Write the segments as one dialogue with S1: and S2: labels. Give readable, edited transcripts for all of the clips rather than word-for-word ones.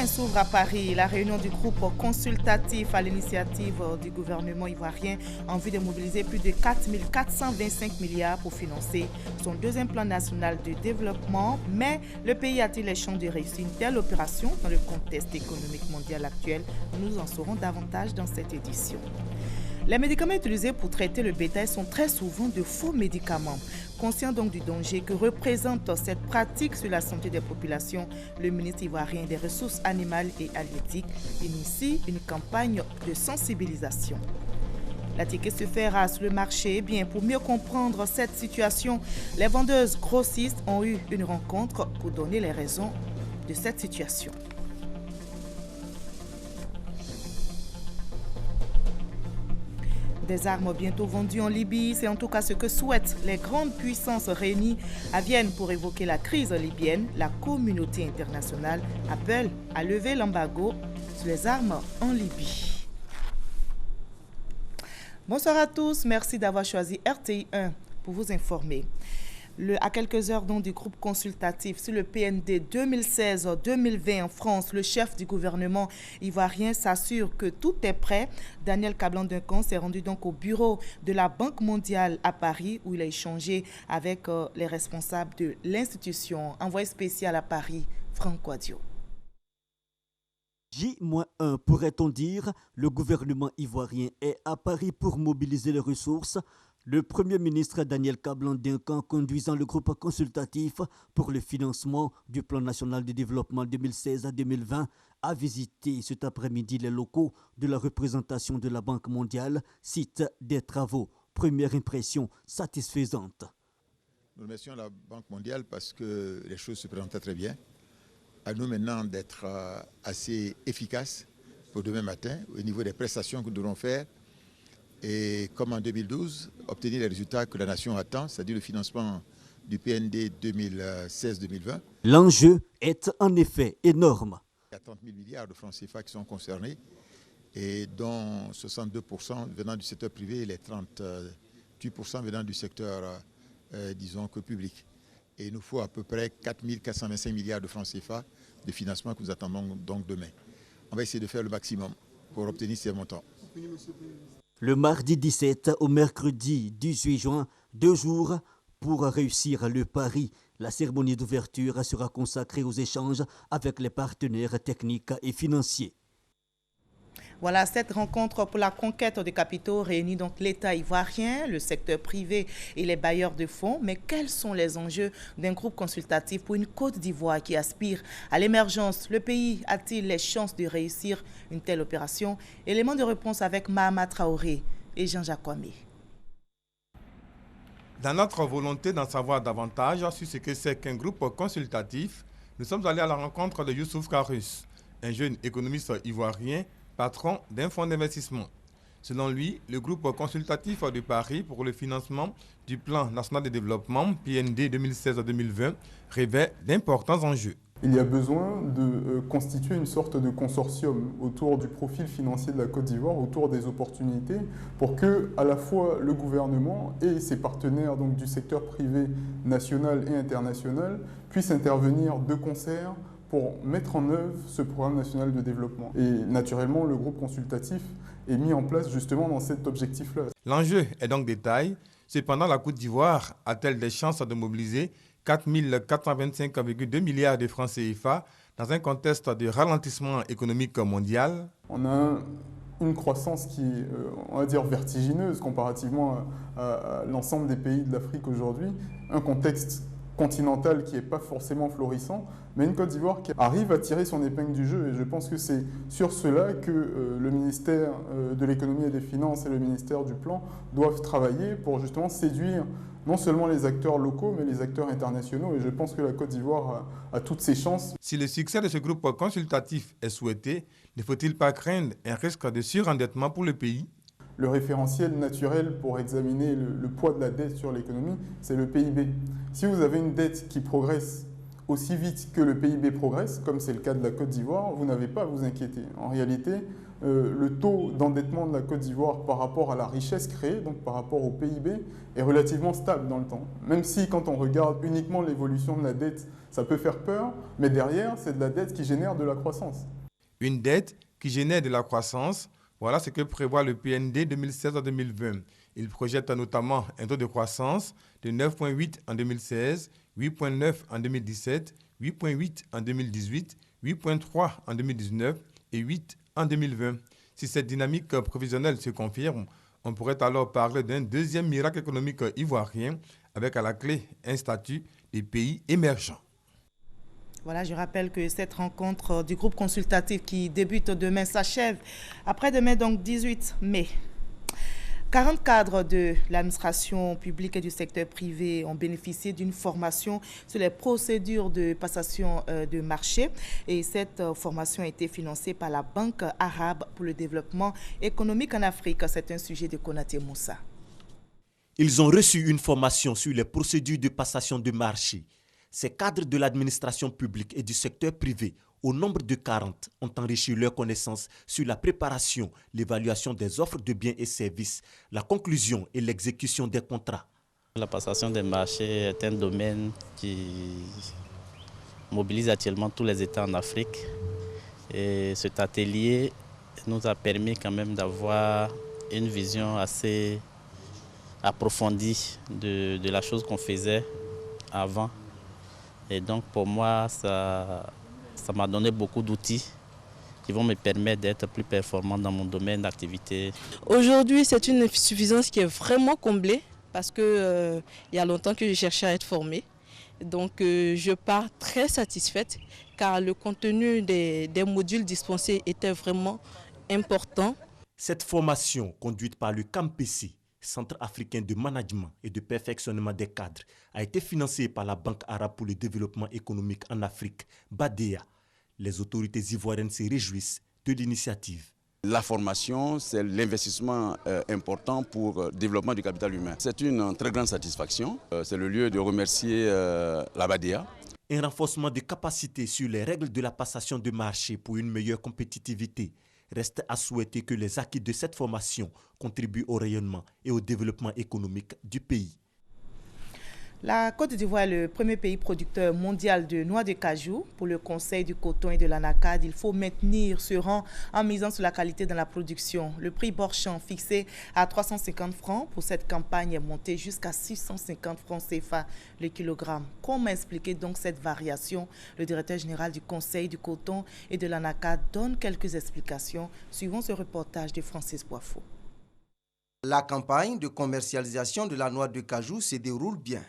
S1: demain s'ouvre à Paris la réunion du groupe consultatif à l'initiative du gouvernement ivoirien en vue de mobiliser plus de 4 425 milliards pour financer son deuxième plan national de développement. Mais le pays a-t-il les chances de réussir une telle opération dans le contexte économique mondial actuel? Nous en saurons davantage dans cette édition. Les médicaments utilisés pour traiter le bétail sont très souvent de faux médicaments. Conscient donc du danger que représente cette pratique sur la santé des populations, le ministre ivoirien des Ressources animales et halieutiques initie une campagne de sensibilisation. La ticket se fait rare sur le marché. Bien, pour mieux comprendre cette situation, les vendeuses grossistes ont eu une rencontre pour donner les raisons de cette situation. Des armes bientôt vendues en Libye, c'est en tout cas ce que souhaitent les grandes puissances réunies à Vienne pour évoquer la crise libyenne. La communauté internationale appelle à lever l'embargo sur les armes en Libye. Bonsoir à tous, merci d'avoir choisi RTI 1 pour vous informer. À quelques heures donc du groupe consultatif sur le PND 2016-2020 en France, le chef du gouvernement ivoirien s'assure que tout est prêt. Daniel Kablan-Duncan s'est rendu donc au bureau de la Banque mondiale à Paris où il a échangé avec les responsables de l'institution. Envoyé spécial à Paris, Franck Quadio.
S2: J-1, pourrait-on dire, le gouvernement ivoirien est à Paris pour mobiliser les ressources. Le Premier ministre Daniel Kablan-Duncan, conduisant le groupe consultatif pour le financement du plan national de développement 2016-2020, a visité cet après-midi les locaux de la représentation de la Banque mondiale, site des travaux. Première impression satisfaisante.
S3: Nous remercions la Banque mondiale parce que les choses se présentaient très bien. À nous maintenant d'être assez efficaces pour demain matin au niveau des prestations que nous devons faire. Et comme en 2012, obtenir les résultats que la nation attend, c'est-à-dire le financement du PND 2016-2020.
S2: L'enjeu est en effet énorme.
S3: Il y a 30 000 milliards de francs CFA qui sont concernés, et dont 62% venant du secteur privé et les 38% venant du secteur, disons, que public. Et il nous faut à peu près 4 425 milliards de francs CFA de financement que nous attendons donc demain. On va essayer de faire le maximum pour obtenir ces montants.
S2: Le mardi 17 au mercredi 18 juin, 2 jours pour réussir le pari. La cérémonie d'ouverture sera consacrée aux échanges avec les partenaires techniques et financiers.
S1: Voilà, cette rencontre pour la conquête des capitaux réunit donc l'État ivoirien, le secteur privé et les bailleurs de fonds. Mais quels sont les enjeux d'un groupe consultatif pour une Côte d'Ivoire qui aspire à l'émergence? Le pays a-t-il les chances de réussir une telle opération? Élément de réponse avec Mahama Traoré et Jean-Jacques Kwame.
S4: Dans notre volonté d'en savoir davantage sur ce que c'est qu'un groupe consultatif, nous sommes allés à la rencontre de Youssouf Karus, un jeune économiste ivoirien, patron d'un fonds d'investissement. Selon lui, le groupe consultatif de Paris pour le financement du plan national de développement PND 2016-2020 revêt d'importants enjeux.
S5: Il y a besoin de constituer une sorte de consortium autour du profil financier de la Côte d'Ivoire, autour des opportunités, pour que à la fois le gouvernement et ses partenaires donc, du secteur privé national et international puissent intervenir de concert pour mettre en œuvre ce programme national de développement. Et naturellement, le groupe consultatif est mis en place justement dans cet objectif-là.
S4: L'enjeu est donc de taille. Cependant, la Côte d'Ivoire a-t-elle des chances de mobiliser 4 425,2 milliards de francs CFA dans un contexte de ralentissement économique mondial?
S5: On a une croissance qui est, on va dire, vertigineuse comparativement à l'ensemble des pays de l'Afrique aujourd'hui. Un contexte continental qui n'est pas forcément florissant, mais une Côte d'Ivoire qui arrive à tirer son épingle du jeu. Et je pense que c'est sur cela que le ministère de l'économie et des finances et le ministère du plan doivent travailler pour justement séduire non seulement les acteurs locaux, mais les acteurs internationaux. Et je pense que la Côte d'Ivoire a toutes ses chances.
S4: Si le succès de ce groupe consultatif est souhaité, ne faut-il pas craindre un risque de surendettement pour le pays?
S5: Le référentiel naturel pour examiner le poids de la dette sur l'économie, c'est le PIB. Si vous avez une dette qui progresse aussi vite que le PIB progresse, comme c'est le cas de la Côte d'Ivoire, vous n'avez pas à vous inquiéter. En réalité, le taux d'endettement de la Côte d'Ivoire par rapport à la richesse créée, donc par rapport au PIB, est relativement stable dans le temps. Même si quand on regarde uniquement l'évolution de la dette, ça peut faire peur, mais derrière, c'est de la dette qui génère de la croissance.
S4: Une dette qui génère de la croissance, voilà ce que prévoit le PND 2016-2020. Il projette notamment un taux de croissance de 9,8 en 2016, 8,9 en 2017, 8,8 en 2018, 8,3 en 2019 et 8 en 2020. Si cette dynamique prévisionnelle se confirme, on pourrait alors parler d'un deuxième miracle économique ivoirien avec à la clé un statut des pays émergents.
S1: Voilà, je rappelle que cette rencontre du groupe consultatif qui débute demain s'achève après-demain, donc 18 mai. 40 cadres de l'administration publique et du secteur privé ont bénéficié d'une formation sur les procédures de passation de marché. Et cette formation a été financée par la Banque arabe pour le développement économique en Afrique. C'est un sujet de Konaté Moussa.
S6: Ils ont reçu une formation sur les procédures de passation de marché. Ces cadres de l'administration publique et du secteur privé, au nombre de 40, ont enrichi leurs connaissances sur la préparation, l'évaluation des offres de biens et services, la conclusion et l'exécution des contrats.
S7: La passation des marchés est un domaine qui mobilise actuellement tous les États en Afrique. Et cet atelier nous a permis quand même d'avoir une vision assez approfondie de la chose qu'on faisait avant. Et donc pour moi, ça m'a donné beaucoup d'outils qui vont me permettre d'être plus performant dans mon domaine d'activité.
S8: Aujourd'hui, c'est une insuffisance qui est vraiment comblée parce que il y a longtemps que je cherchais à être formée. Donc je pars très satisfaite car le contenu des modules dispensés était vraiment important.
S6: Cette formation, conduite par le CAMPC, Centre africain de management et de perfectionnement des cadres, a été financée par la Banque arabe pour le développement économique en Afrique, BADEA. Les autorités ivoiriennes se réjouissent de l'initiative.
S9: La formation, c'est l'investissement important pour le développement du capital humain. C'est une très grande satisfaction. C'est le lieu de remercier la BADEA.
S6: Un renforcement de capacités sur les règles de la passation de marché pour une meilleure compétitivité. Reste à souhaiter que les acquis de cette formation contribuent au rayonnement et au développement économique du pays.
S1: La Côte d'Ivoire est le premier pays producteur mondial de noix de cajou. Pour le Conseil du coton et de l'ANACAD, il faut maintenir ce rang en misant sur la qualité dans la production. Le prix Borchamp, fixé à 350 francs pour cette campagne, est monté jusqu'à 650 francs CFA le kilogramme. Comment expliquer donc cette variation? Le directeur général du Conseil du coton et de l'ANACAD donne quelques explications suivant ce reportage de Francis Boifo.
S10: La campagne de commercialisation de la noix de cajou se déroule bien.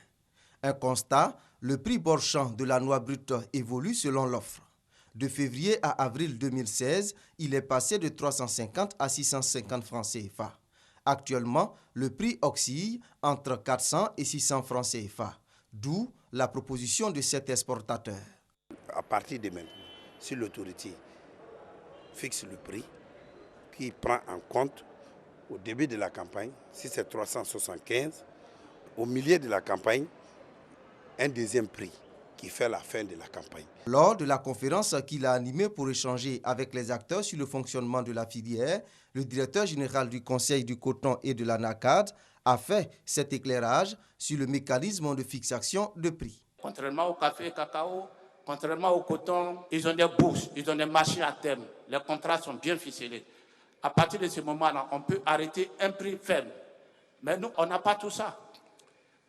S10: Un constat, le prix Borchamp de la noix brute évolue selon l'offre. De février à avril 2016, il est passé de 350 à 650 francs CFA. Actuellement, le prix oscille entre 400 et 600 francs CFA, d'où la proposition de cet exportateur.
S11: À partir de maintenant, si l'autorité fixe le prix, qui prend en compte au début de la campagne, si c'est 375, au milieu de la campagne, un deuxième prix qui fait la fin de la campagne.
S10: Lors de la conférence qu'il a animée pour échanger avec les acteurs sur le fonctionnement de la filière, le directeur général du Conseil du coton et de l'ANACAD a fait cet éclairage sur le mécanisme de fixation de prix.
S12: Contrairement au café et cacao, contrairement au coton, ils ont des bourses, ils ont des marchés à terme. Les contrats sont bien ficelés. À partir de ce moment-là, on peut arrêter un prix ferme. Mais nous, on n'a pas tout ça.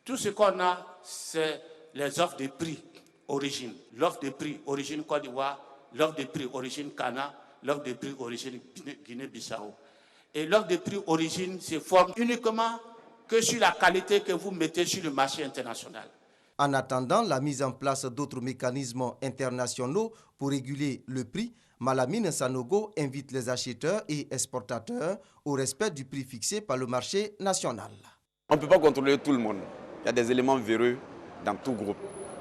S12: Tout ce qu'on a, c'est les offres de prix origine. L'offre de prix origine Côte d'Ivoire, l'offre de prix origine Ghana, l'offre de prix origine Guinée-Bissau. Et l'offre de prix origine se forme uniquement que sur la qualité que vous mettez sur le marché international.
S10: En attendant la mise en place d'autres mécanismes internationaux pour réguler le prix, Malamine Sanogo invite les acheteurs et exportateurs au respect du prix fixé par le marché national.
S9: On ne peut pas contrôler tout le monde. Il y a des éléments véreux dans tout groupe.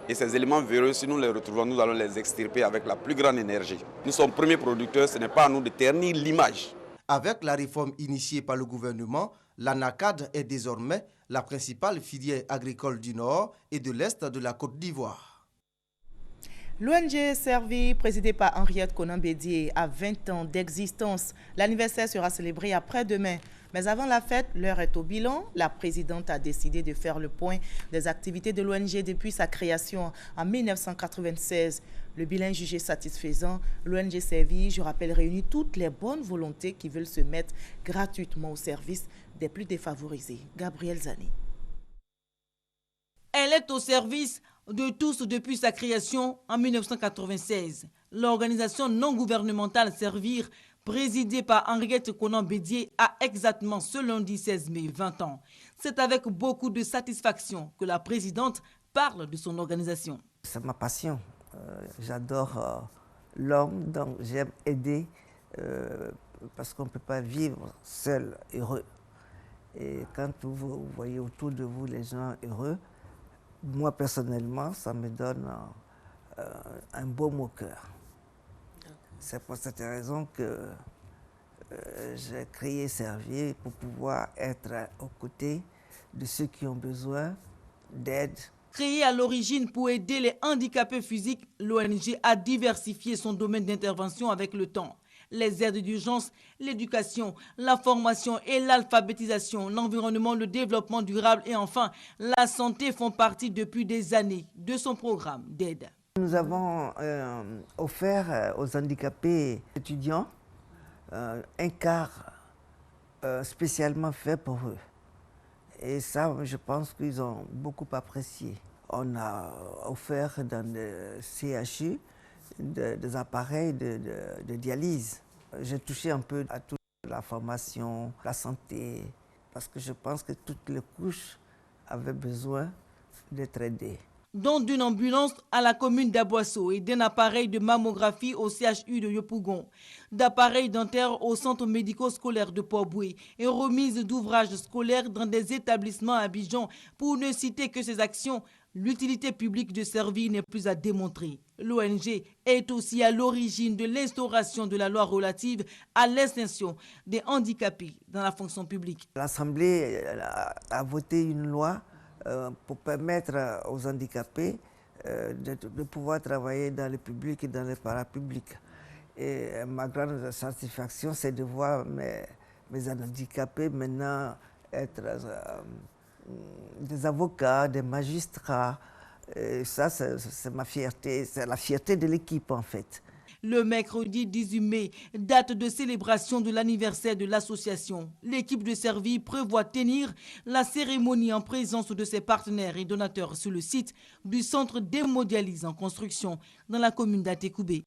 S9: Et ces éléments véreux, si nous les retrouvons, nous allons les extirper avec la plus grande énergie. Nous sommes premiers producteurs, ce n'est pas à nous de ternir l'image.
S10: Avec la réforme initiée par le gouvernement, l'ANACAD est désormais la principale filière agricole du Nord et de l'Est de la Côte d'Ivoire.
S1: L'ONG Servi, présidée par Henriette Konan-Bédié, a 20 ans d'existence. L'anniversaire sera célébré après-demain. Mais avant la fête, l'heure est au bilan. La présidente a décidé de faire le point des activités de l'ONG depuis sa création en 1996. Le bilan jugé satisfaisant, l'ONG Servi, je rappelle, réunit toutes les bonnes volontés qui veulent se mettre gratuitement au service des plus défavorisés. Gabriel Zani.
S13: Elle est au service de tous depuis sa création en 1996. L'organisation non gouvernementale Servir, présidée par Henriette Konan-Bédié, a exactement ce lundi 16 mai 20 ans. C'est avec beaucoup de satisfaction que la présidente parle de son organisation.
S14: C'est ma passion. J'adore l'homme, donc j'aime aider parce qu'on ne peut pas vivre seul heureux. Et quand vous voyez autour de vous les gens heureux, moi personnellement, ça me donne un baume au cœur. C'est pour cette raison que j'ai créé Servir pour pouvoir être aux côtés de ceux qui ont besoin d'aide.
S13: Créée à l'origine pour aider les handicapés physiques, l'ONG a diversifié son domaine d'intervention avec le temps. Les aides d'urgence, l'éducation, la formation et l'alphabétisation, l'environnement, le développement durable et enfin la santé font partie depuis des années de son programme d'aide.
S14: Nous avons offert aux handicapés étudiants un car spécialement fait pour eux. Et ça, je pense qu'ils ont beaucoup apprécié. On a offert dans le CHU des appareils de dialyse. J'ai touché un peu à toute la formation, la santé, parce que je pense que toutes les couches avaient besoin d'être aidées.
S13: Dont d'une ambulance à la commune d'Aboisseau et d'un appareil de mammographie au CHU de Yopougon, d'appareils dentaires au centre médico-scolaire de Port-Boué et remise d'ouvrages scolaires dans des établissements à Abidjan. Pour ne citer que ces actions, l'utilité publique de Servir n'est plus à démontrer. L'ONG est aussi à l'origine de l'instauration de la loi relative à l'extinction des handicapés dans la fonction publique.
S14: L'Assemblée a voté une loi pour permettre aux handicapés de pouvoir travailler dans le public et dans le parapublic. Et ma grande satisfaction, c'est de voir mes handicapés maintenant être des avocats, des magistrats. Et ça, c'est ma fierté, c'est la fierté de l'équipe en fait.
S13: Le mercredi 18 mai, date de célébration de l'anniversaire de l'association. L'équipe de Servir prévoit tenir la cérémonie en présence de ses partenaires et donateurs sur le site du centre d'hémodialyse en construction dans la commune d'Atekoubé.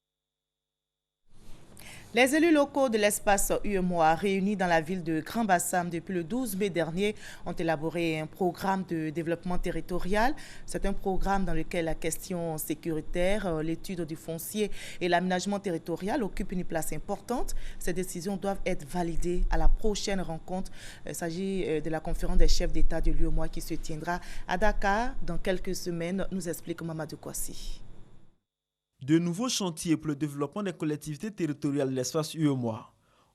S1: Les élus locaux de l'espace UEMOA réunis dans la ville de Grand Bassam depuis le 12 mai dernier ont élaboré un programme de développement territorial. C'est un programme dans lequel la question sécuritaire, l'étude du foncier et l'aménagement territorial occupent une place importante. Ces décisions doivent être validées à la prochaine rencontre. Il s'agit de la conférence des chefs d'État de l'UEMOA qui se tiendra à Dakar dans quelques semaines, nous explique Mamadou Kouassi.
S15: De nouveaux chantiers pour le développement des collectivités territoriales de l'espace UEMOA.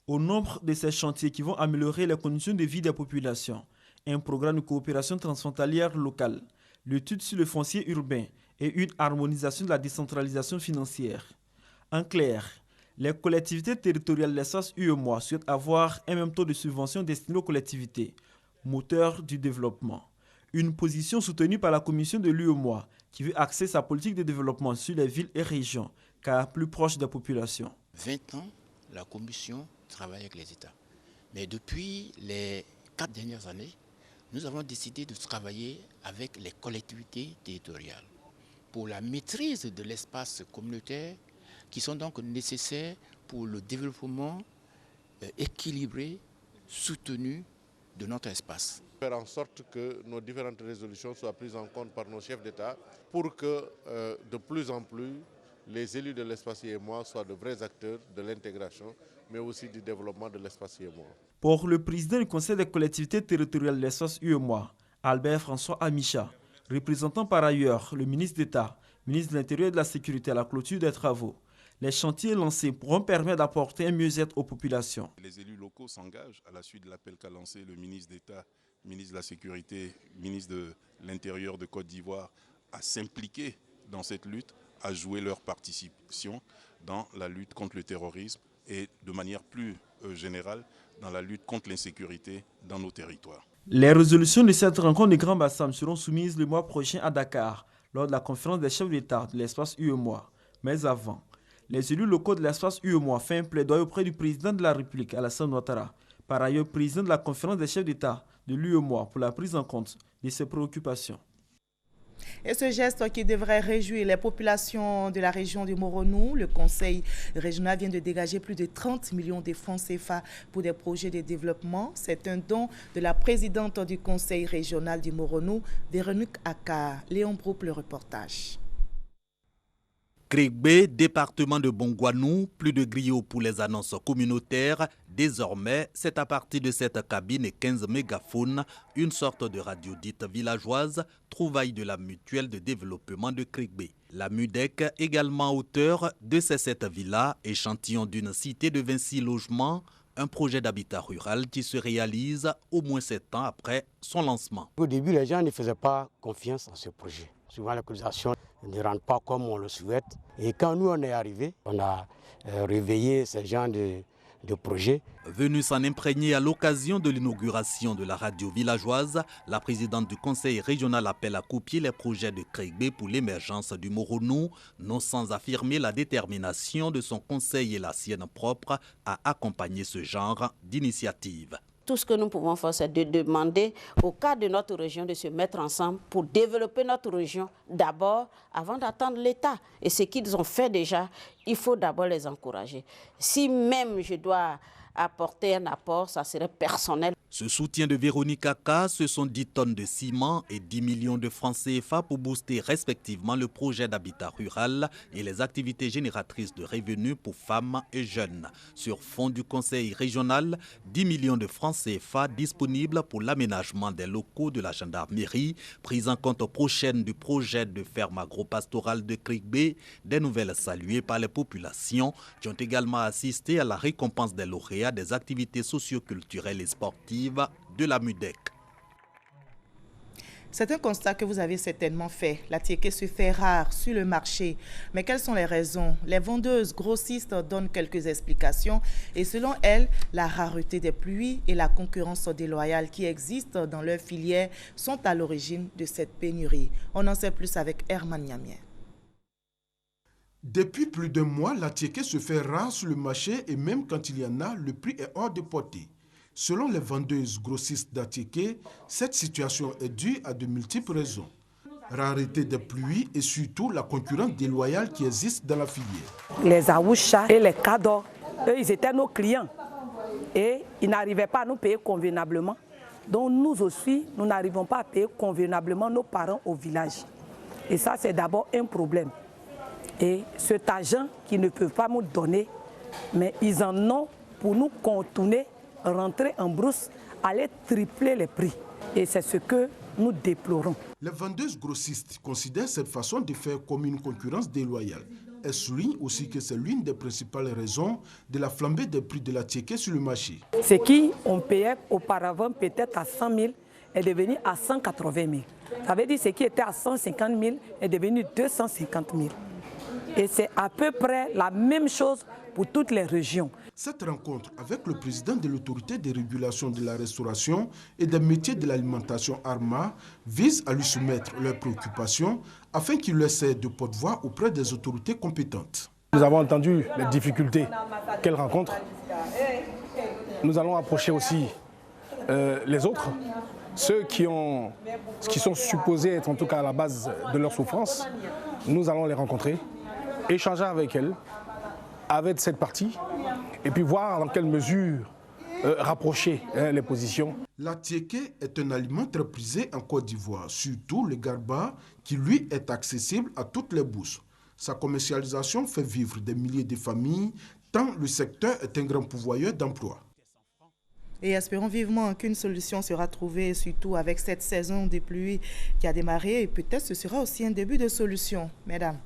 S15: Au nombre de ces chantiers qui vont améliorer les conditions de vie des populations, un programme de coopération transfrontalière locale, l'étude sur le foncier urbain et une harmonisation de la décentralisation financière. En clair, les collectivités territoriales de l'espace UEMOA souhaitent avoir un même taux de subvention destiné aux collectivités, moteur du développement. Une position soutenue par la commission de l'UEMOA qui veut axer sa politique de développement sur les villes et régions, car plus proches des populations.
S16: 20 ans, la commission travaille avec les États. Mais depuis les 4 dernières années, nous avons décidé de travailler avec les collectivités territoriales pour la maîtrise de l'espace communautaire qui sont donc nécessaires pour le développement équilibré, soutenu de notre espace.
S17: Faire en sorte que nos différentes résolutions soient prises en compte par nos chefs d'État pour que de plus en plus les élus de l'espace UEMOA soient de vrais acteurs de l'intégration, mais aussi du développement de l'espace UEMOA.
S15: Pour le président du Conseil des collectivités territoriales de l'espace UEMOA, Albert François Amicha, représentant par ailleurs le ministre d'État, ministre de l'Intérieur et de la Sécurité à la clôture des travaux, les chantiers lancés pourront permettre d'apporter un mieux-être aux populations.
S18: Les élus locaux s'engagent à la suite de l'appel qu'a lancé le ministre d'État, ministre de la Sécurité, ministre de l'Intérieur de Côte d'Ivoire, à s'impliquer dans cette lutte à jouer leur participation dans la lutte contre le terrorisme et de manière plus générale dans la lutte contre l'insécurité dans nos territoires.
S15: Les résolutions de cette rencontre de Grand Bassam seront soumises le mois prochain à Dakar lors de la conférence des chefs d'État de l'espace UEMOA. Mais avant, les élus locaux de l'espace UEMOA font un plaidoyer auprès du président de la République, Alassane Ouattara, par ailleurs président de la conférence des chefs d'État de l'UEMOA, pour la prise en compte de ses préoccupations.
S1: Et ce geste qui devrait réjouir les populations de la région du Moronou, le Conseil régional vient de dégager plus de 30 millions de francs CFA pour des projets de développement. C'est un don de la présidente du Conseil régional du Moronou, Véronique Aka. Léon Broup, le reportage.
S19: Crégbé, département de Bongouanou, plus de griots pour les annonces communautaires. Désormais, c'est à partir de cette cabine et 15 mégaphones, une sorte de radio dite villageoise, trouvaille de la mutuelle de développement de Crégbé. La MUDEC, également auteur de ces 7 villas, échantillon d'une cité de 26 logements, un projet d'habitat rural qui se réalise au moins 7 ans après son lancement.
S20: Au début, les gens ne faisaient pas confiance en ce projet. Souvent, les cotisations ne rentrent pas comme on le souhaite. Et quand nous, on est arrivés, on a réveillé ces gens de projets.
S19: Venue s'en imprégner à l'occasion de l'inauguration de la radio villageoise, la présidente du conseil régional appelle à copier les projets de Crégbé pour l'émergence du Moronou, non sans affirmer la détermination de son conseil et la sienne propre à accompagner ce genre d'initiative.
S21: Tout ce que nous pouvons faire, c'est de demander au cadre de notre région de se mettre ensemble pour développer notre région d'abord, avant d'attendre l'État. Et ce qu'ils ont fait déjà, il faut d'abord les encourager. Si même je dois apporter un apport, ça serait personnel.
S19: Ce soutien de Véronique Aka, ce sont 10 tonnes de ciment et 10 millions de francs CFA pour booster respectivement le projet d'habitat rural et les activités génératrices de revenus pour femmes et jeunes. Sur fond du conseil régional, 10 millions de francs CFA disponibles pour l'aménagement des locaux de la gendarmerie, prise en compte prochaine du projet de ferme agro-pastorale de Crégbé, des nouvelles saluées par les populations qui ont également assisté à la récompense des lauréats des activités socio-culturelles et sportives de la MUDEC.
S1: C'est un constat que vous avez certainement fait. La tiéké se fait rare sur le marché. Mais quelles sont les raisons? Les vendeuses grossistes donnent quelques explications et selon elles, la rareté des pluies et la concurrence déloyale qui existent dans leur filière sont à l'origine de cette pénurie. On en sait plus avec Herman Niamien.
S22: Depuis plus d'un mois, la tiéké se fait rare sur le marché et même quand il y en a, le prix est hors de portée. Selon les vendeuses grossistes d'Atiéké, cette situation est due à de multiples raisons. Rareté des pluies et surtout la concurrence déloyale qui existe dans la filière.
S23: Les Aoucha et les Cador, eux, ils étaient nos clients et ils n'arrivaient pas à nous payer convenablement. Donc nous aussi, nous n'arrivons pas à payer convenablement nos parents au village. Et ça, c'est d'abord un problème. Et cet argent qu'ils ne peuvent pas nous donner, mais ils en ont pour nous contourner, rentrer en brousse, aller tripler les prix. Et c'est ce que nous déplorons.
S22: Les vendeuses grossistes considèrent cette façon de faire comme une concurrence déloyale. Elles soulignent aussi que c'est l'une des principales raisons de la flambée des prix de la tiéké sur le marché.
S23: Ce qu'on payait auparavant peut-être à 100 000 est devenu à 180 000. Ça veut dire ce qui était à 150 000 est devenu 250 000. Et c'est à peu près la même chose pour toutes les régions.
S22: Cette rencontre avec le président de l'autorité de régulation de la restauration et des métiers de l'alimentation ARMA vise à lui soumettre leurs préoccupations afin qu'il leur serve de porte-voix auprès des autorités compétentes.
S24: Nous avons entendu les difficultés qu'elle rencontre. Nous allons approcher aussi les autres, ceux qui sont supposés être en tout cas à la base de leur souffrance. Nous allons les rencontrer, échanger avec elles, avec cette partie, et puis voir dans quelle mesure rapprocher les positions.
S22: La tiéké est un aliment très prisé en Côte d'Ivoire, surtout le garba qui lui est accessible à toutes les bourses. Sa commercialisation fait vivre des milliers de familles, tant le secteur est un grand pourvoyeur d'emplois.
S1: Et espérons vivement qu'une solution sera trouvée, surtout avec cette saison de pluie qui a démarré, et peut-être ce sera aussi un début de solution, mesdames.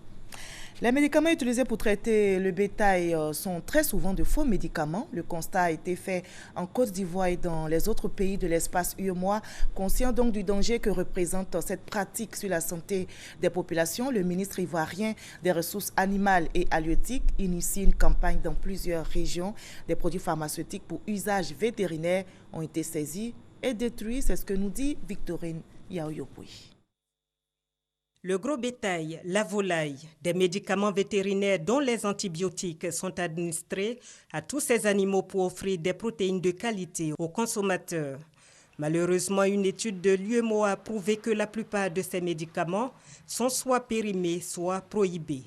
S1: Les médicaments utilisés pour traiter le bétail sont très souvent de faux médicaments. Le constat a été fait en Côte d'Ivoire et dans les autres pays de l'espace UEMOA. Conscient donc du danger que représente cette pratique sur la santé des populations, le ministre ivoirien des Ressources animales et halieutiques initie une campagne dans plusieurs régions. Des produits pharmaceutiques pour usage vétérinaire ont été saisis et détruits. C'est ce que nous dit Victorine Yaoyopoui.
S2: Le gros bétail, la volaille, des médicaments vétérinaires dont les antibiotiques sont administrés à tous ces animaux pour offrir des protéines de qualité aux consommateurs. Malheureusement, une étude de l'UEMOA a prouvé que la plupart de ces médicaments sont soit périmés, soit prohibés.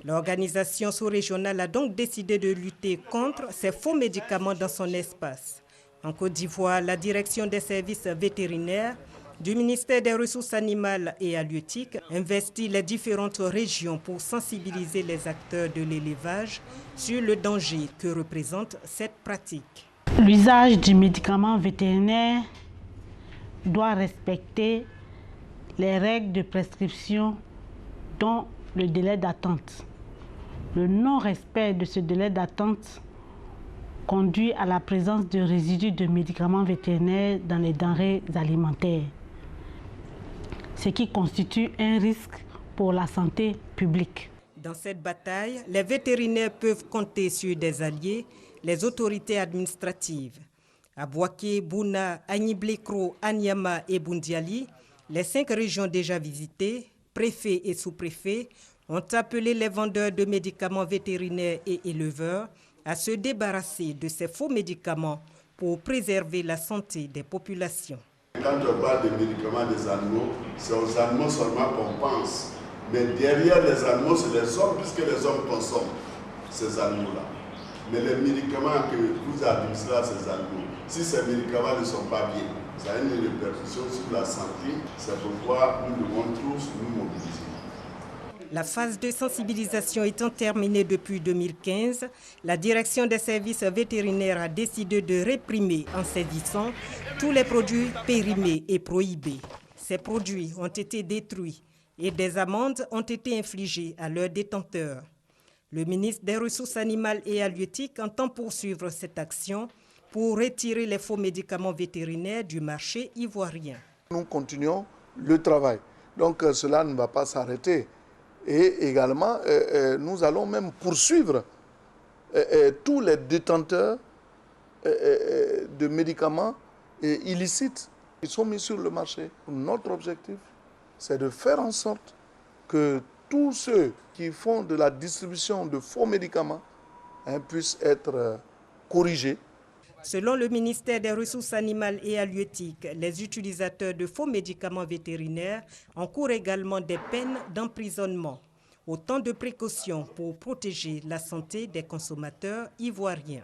S2: L'organisation sous-régionale a donc décidé de lutter contre ces faux médicaments dans son espace. En Côte d'Ivoire, la direction des services vétérinaires du ministère des Ressources animales et halieutiques investit les différentes régions pour sensibiliser les acteurs de l'élevage sur le danger que représente cette pratique.
S3: L'usage du médicament vétérinaire doit respecter les règles de prescription, dont le délai d'attente. Le non-respect de ce délai d'attente conduit à la présence de résidus de médicaments vétérinaires dans les denrées alimentaires, ce qui constitue un risque pour la santé publique.
S2: Dans cette bataille, les vétérinaires peuvent compter sur des alliés, les autorités administratives. À Bouaké, Bouna, Agniblekro, Anyama et Bundiali, les 5 régions déjà visitées, préfets et sous-préfets, ont appelé les vendeurs de médicaments vétérinaires et éleveurs à se débarrasser de ces faux médicaments pour préserver la santé des populations.
S4: Quand on parle des médicaments des animaux, c'est aux animaux seulement qu'on pense. Mais derrière les animaux, c'est les hommes, puisque les hommes consomment ces animaux-là. Mais les médicaments que vous administrez à ces animaux, si ces médicaments ne sont pas bien, ça a une répercussion sur la santé. C'est pourquoi nous devons tous nous mobiliser.
S2: La phase de sensibilisation étant terminée depuis 2015, la direction des services vétérinaires a décidé de réprimer en saisissant tous les produits périmés et prohibés. Ces produits ont été détruits et des amendes ont été infligées à leurs détenteurs. Le ministre des Ressources animales et halieutiques entend poursuivre cette action pour retirer les faux médicaments vétérinaires du marché ivoirien.
S5: Nous continuons le travail, donc cela ne va pas s'arrêter. Et également, nous allons même poursuivre tous les détenteurs de médicaments illicites qui sont mis sur le marché. Notre objectif, c'est de faire en sorte que tous ceux qui font de la distribution de faux médicaments puissent être corrigés.
S2: Selon le ministère des Ressources animales et halieutiques, les utilisateurs de faux médicaments vétérinaires encourent également des peines d'emprisonnement. Autant de précautions pour protéger la santé des consommateurs ivoiriens.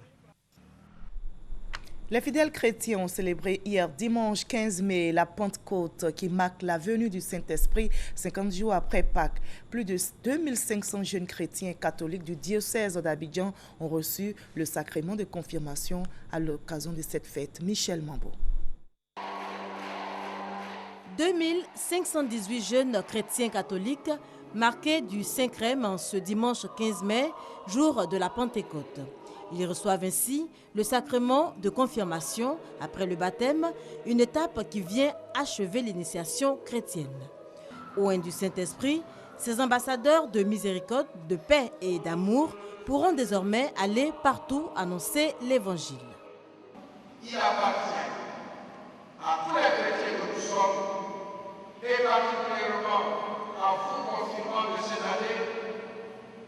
S1: Les fidèles chrétiens ont célébré hier dimanche 15 mai la Pentecôte qui marque la venue du Saint-Esprit 50 jours après Pâques. Plus de 2500 jeunes chrétiens catholiques du diocèse d'Abidjan ont reçu le sacrement de confirmation à l'occasion de cette fête. Michel Mambo.
S25: 2518 jeunes chrétiens catholiques marqués du Saint-Crème en ce dimanche 15 mai, jour de la Pentecôte. Ils reçoivent ainsi le sacrement de confirmation après le baptême, une étape qui vient achever l'initiation chrétienne. Au sein du Saint-Esprit, ces ambassadeurs de miséricorde, de paix et d'amour pourront désormais aller partout annoncer l'Évangile.
S26: Il appartient à tous les chrétiens que nous sommes, et particulièrement à vous confirmants de cette année,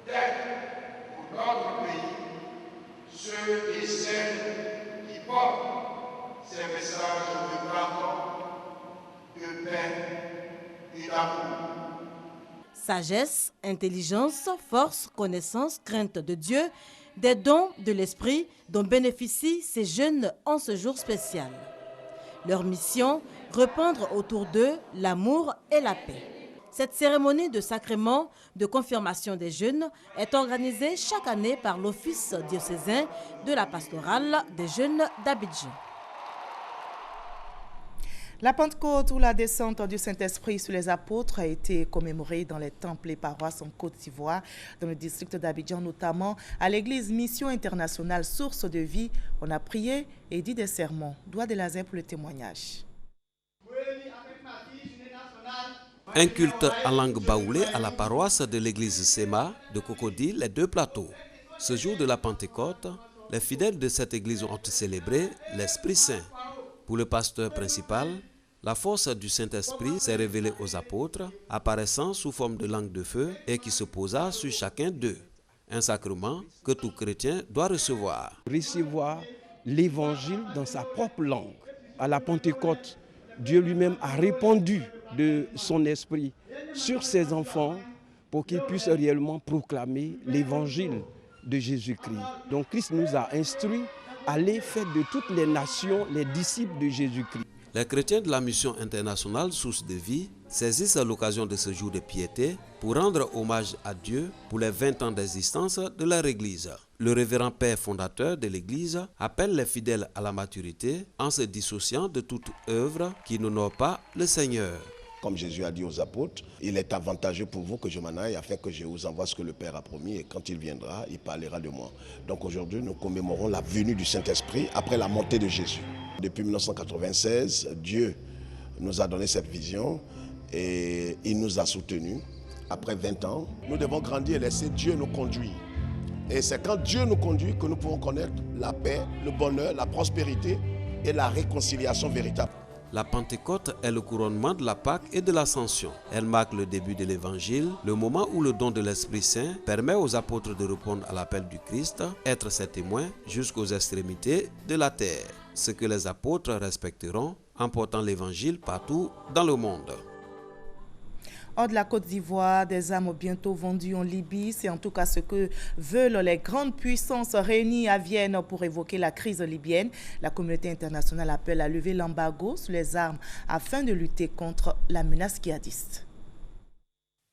S26: d'être pour notre pays ceux et celles qui portent ces messages de pardon, de paix et d'amour.
S25: Sagesse, intelligence, force, connaissance, crainte de Dieu, des dons de l'esprit dont bénéficient ces jeunes en ce jour spécial. Leur mission, répandre autour d'eux l'amour et la paix. Cette cérémonie de sacrement de confirmation des jeunes est organisée chaque année par l'Office diocésain de la pastorale des jeunes d'Abidjan.
S1: La Pentecôte ou la descente du Saint-Esprit sur les apôtres a été commémorée dans les temples et paroisses en Côte d'Ivoire, dans le district d'Abidjan notamment, à l'église Mission Internationale Source de Vie. On a prié et dit des sermons. Doigt de Lazer pour le témoignage.
S6: Un culte à langue baoulée à la paroisse de l'église Sema de Cocody, les Deux Plateaux. Ce jour de la Pentecôte, les fidèles de cette église ont célébré l'Esprit Saint. Pour le pasteur principal, la force du Saint-Esprit s'est révélée aux apôtres, apparaissant sous forme de langue de feu et qui se posa sur chacun d'eux. Un sacrement que tout chrétien doit recevoir.
S7: Recevoir l'évangile dans sa propre langue. À la Pentecôte, Dieu lui-même a répandu de son esprit sur ses enfants pour qu'ils puissent réellement proclamer l'évangile de Jésus-Christ. Donc Christ nous a instruits à aller faire de toutes les nations les disciples de Jésus-Christ.
S6: Les chrétiens de la mission internationale Source de Vie saisissent l'occasion de ce jour de piété pour rendre hommage à Dieu pour les 20 ans d'existence de leur Église. Le révérend père fondateur de l'Église appelle les fidèles à la maturité en se dissociant de toute œuvre qui n'honore pas le Seigneur.
S8: Comme Jésus a dit aux apôtres, il est avantageux pour vous que je m'en aille afin que je vous envoie ce que le Père a promis et quand il viendra, il parlera de moi. Donc aujourd'hui, nous commémorons la venue du Saint-Esprit après la montée de Jésus. Depuis 1996, Dieu nous a donné cette vision et il nous a soutenus. Après 20 ans, nous devons grandir et laisser Dieu nous conduire. Et c'est quand Dieu nous conduit que nous pouvons connaître la paix, le bonheur, la prospérité et la réconciliation véritable.
S6: La Pentecôte est le couronnement de la Pâque et de l'Ascension. Elle marque le début de l'Évangile, le moment où le don de l'Esprit Saint permet aux apôtres de répondre à l'appel du Christ, être ses témoins jusqu'aux extrémités de la terre. Ce que les apôtres respecteront en portant l'Évangile partout dans le monde.
S1: Hors de la Côte d'Ivoire, des armes bientôt vendues en Libye. C'est en tout cas ce que veulent les grandes puissances réunies à Vienne pour évoquer la crise libyenne. La communauté internationale appelle à lever l'embargo sur les armes afin de lutter contre la menace djihadiste.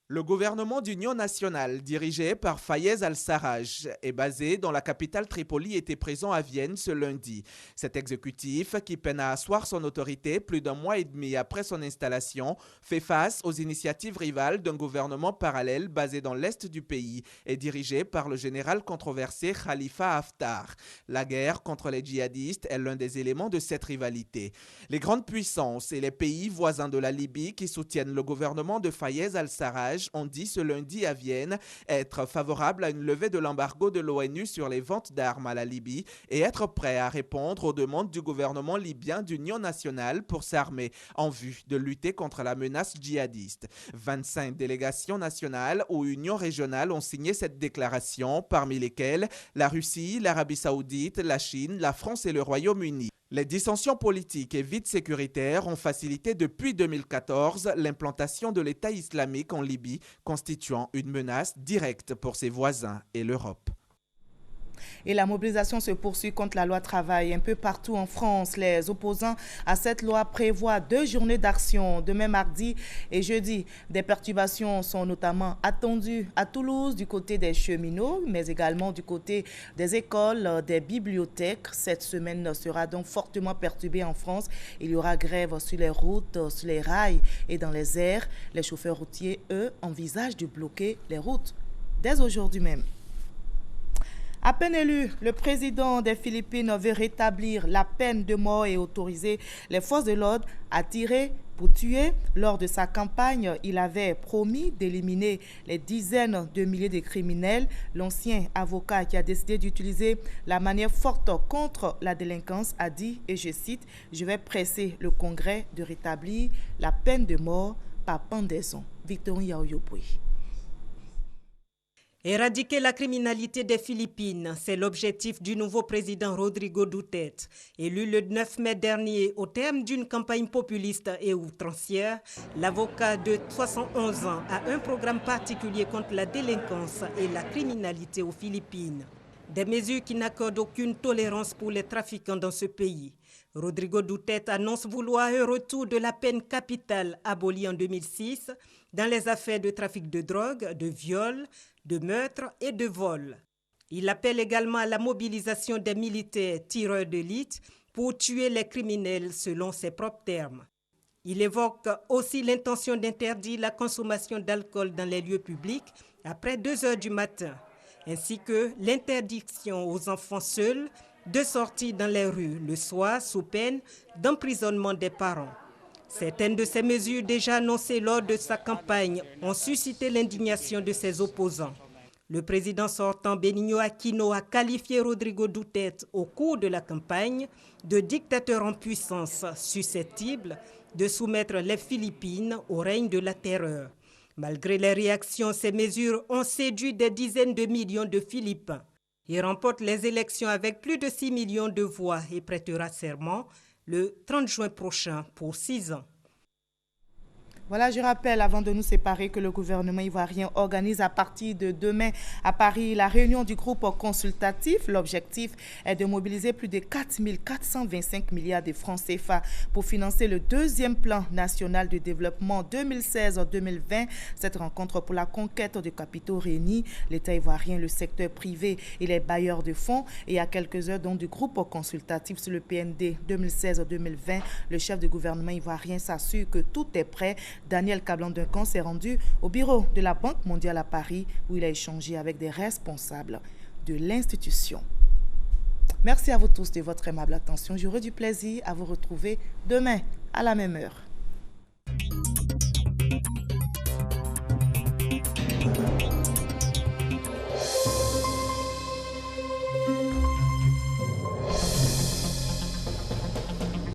S9: Le gouvernement d'union nationale, dirigé par Fayez al-Sarraj, est basé dans la capitale Tripoli, était présent à Vienne ce lundi. Cet exécutif, qui peine à asseoir son autorité plus d'un mois et demi après son installation, fait face aux initiatives rivales d'un gouvernement parallèle basé dans l'est du pays et dirigé par le général controversé Khalifa Haftar. La guerre contre les djihadistes est l'un des éléments de cette rivalité. Les grandes puissances et les pays voisins de la Libye qui soutiennent le gouvernement de Fayez al-Sarraj ont dit ce lundi à Vienne être favorables à une levée de l'embargo de l'ONU sur les ventes d'armes à la Libye et être prêts à répondre aux demandes du gouvernement libyen d'union nationale pour s'armer en vue de lutter contre la menace djihadiste. 25 délégations nationales ou unions régionales ont signé cette déclaration, parmi lesquelles la Russie, l'Arabie saoudite, la Chine, la France et le Royaume-Uni. Les dissensions politiques et vides sécuritaires ont facilité depuis 2014 l'implantation de l'État islamique en Libye, constituant une menace directe pour ses voisins et l'Europe.
S1: Et la mobilisation se poursuit contre la loi travail un peu partout en France. Les opposants à cette loi prévoient 2 journées d'action, demain mardi et jeudi. Des perturbations sont notamment attendues à Toulouse du côté des cheminots, mais également du côté des écoles, des bibliothèques. Cette semaine sera donc fortement perturbée en France. Il y aura grève sur les routes, sur les rails et dans les airs. Les chauffeurs routiers, eux, envisagent de bloquer les routes dès aujourd'hui même. À peine élu, le président des Philippines veut rétablir la peine de mort et autoriser les forces de l'ordre à tirer pour tuer. Lors de sa campagne, il avait promis d'éliminer les dizaines de milliers de criminels. L'ancien avocat qui a décidé d'utiliser la manière forte contre la délinquance a dit, et je cite, « Je vais presser le Congrès de rétablir la peine de mort par pendaison ». Victorine Yaoyopoué.
S2: Éradiquer la criminalité des Philippines, c'est l'objectif du nouveau président Rodrigo Duterte. Élu le 9 mai dernier au terme d'une campagne populiste et outrancière, l'avocat de 71 ans a un programme particulier contre la délinquance et la criminalité aux Philippines. Des mesures qui n'accordent aucune tolérance pour les trafiquants dans ce pays. Rodrigo Duterte annonce vouloir un retour de la peine capitale abolie en 2006 dans les affaires de trafic de drogue, de viol, de meurtre et de vol. Il appelle également à la mobilisation des militaires tireurs d'élite pour tuer les criminels selon ses propres termes. Il évoque aussi l'intention d'interdire la consommation d'alcool dans les lieux publics après 2 heures du matin, ainsi que l'interdiction aux enfants seuls de sortir dans les rues le soir sous peine d'emprisonnement des parents. Certaines de ces mesures déjà annoncées lors de sa campagne ont suscité l'indignation de ses opposants. Le président sortant Benigno Aquino a qualifié Rodrigo Duterte au cours de la campagne de dictateur en puissance susceptible de soumettre les Philippines au règne de la terreur. Malgré les réactions, ces mesures ont séduit des dizaines de millions de Philippins. Il remporte les élections avec plus de 6 millions de voix et prêtera serment le 30 juin prochain pour 6 ans.
S1: Voilà, je rappelle avant de nous séparer que le gouvernement ivoirien organise à partir de demain à Paris la réunion du groupe consultatif. L'objectif est de mobiliser plus de 4 425 milliards de francs CFA pour financer le 2e plan national de développement 2016-2020. Cette rencontre pour la conquête de capitaux réunis l'État ivoirien, le secteur privé et les bailleurs de fonds. Et à quelques heures donc du groupe consultatif sur le PND 2016-2020, le chef du gouvernement ivoirien s'assure que tout est prêt. Daniel Kablan-Duncan s'est rendu au bureau de la Banque mondiale à Paris où il a échangé avec des responsables de l'institution. Merci à vous tous de votre aimable attention. J'aurai du plaisir à vous retrouver demain à la même heure.